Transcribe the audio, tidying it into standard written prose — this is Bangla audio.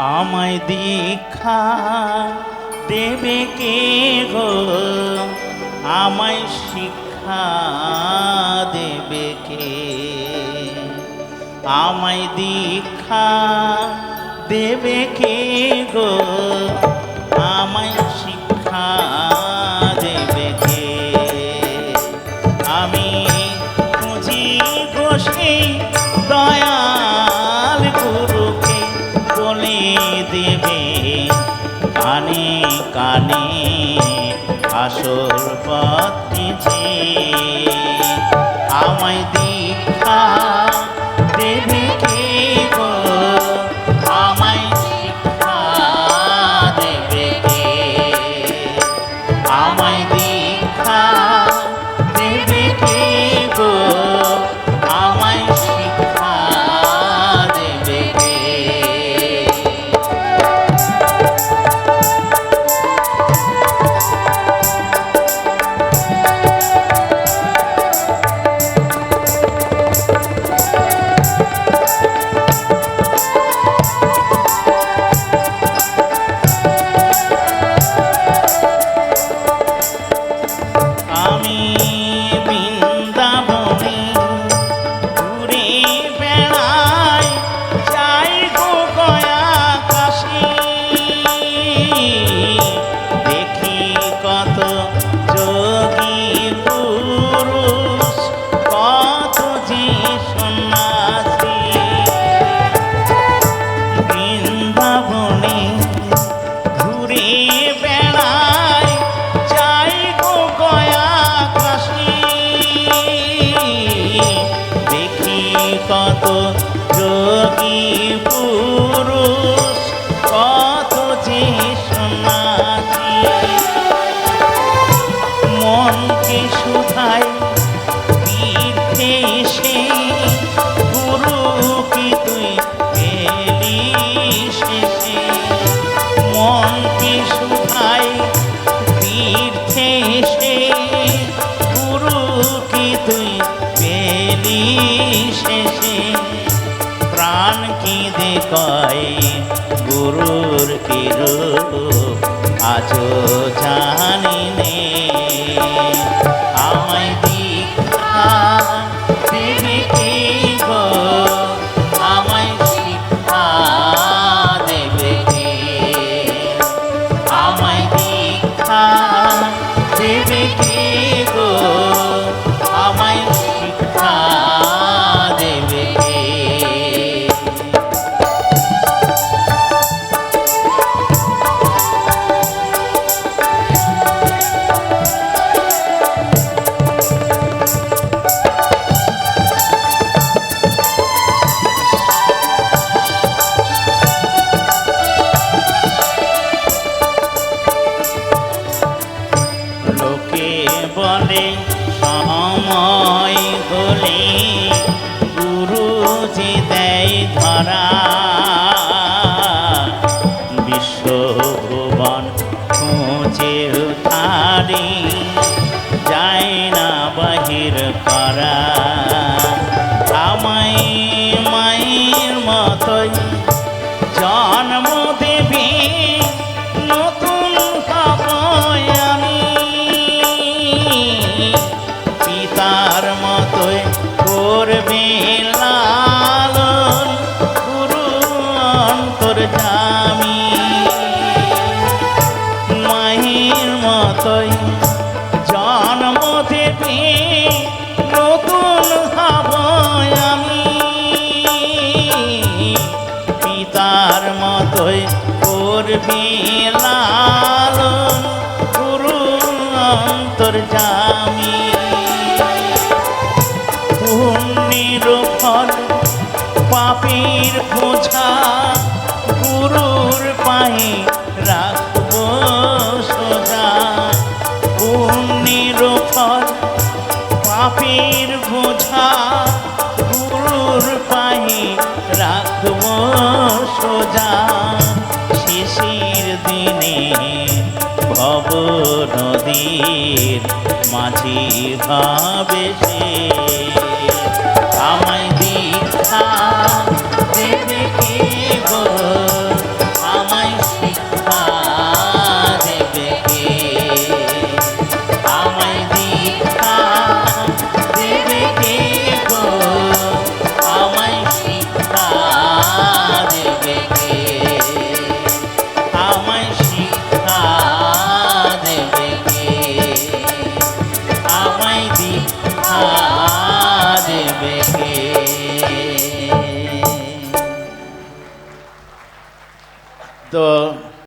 আমায় দীক্ষা দেবে কে গো, আমায় শিক্ষা দেবে কে? আমায় দীক্ষা দেবে কে গো, আমায় শিক্ষা দেবে কে? আমি খুঁজি বসে দয়াল গুরুকে, বলে দেবে কানে কানে আসল পথটি যে। আমায় দীক্ষা দেবে কে গো, আমায় শিক্ষা দেবে কে? আমায় দীক্ষা দেবে কে গো, আমায় শিক্ষা দেবে কে? আমি বৃন্দাবনে ঘুরে বেড়াই, যাই গো গয়া কাশী, দেখি কত যোগী পুরুষ, কত যে সন্ন্যাসী। বৃন্দাবনে ঘুরে বেড়াই, যাই গো গয়া কাশী, দেখি কত যোগী পুরুষ, কত যে সন্ন্যাসী। মনকে শুধাই তীর্থে এসে, গুরু কি তুই এলি শেষে? মনকে শুধাই তীর্থে এসে, গুরু কি তুই পেলি শেষে? প্রাণ কি দেখয় গুরুর কি রূপ, আজও জানি নে। আমায় দীক্ষা দেবে কে গো, আমায় শিক্ষা দেবে কে? আমায় দীক্ষা দেবে কে গো, আমায় শিক্ষা দেবে কে? লোকে বলে সময় হলে গুরু যে দেয় ধরা, বিশ্বভুবন খুঁজে তারি যায় না বাহির করা। আমায় মায়ের মতোই জন্ম দেবে, নতুন হব আমি, পিতার মতোই করবে লালন গুরু অন্তর্যামী। মায়ের মতোই জন্ম দেবে, নতুন হব আমি, পিতার মতোই করবে লালন গুরু অন্তর্যামী। পুণ্যের ফল পাপের বোঝা, গুরুর পায়ে রাখব সোজা। পুণ্যের ফল পাপের বোঝা, গুরুর পায়ে রাখব সোজা। শেষের দিনে ভব নদীর মাঝি ভাবে সে।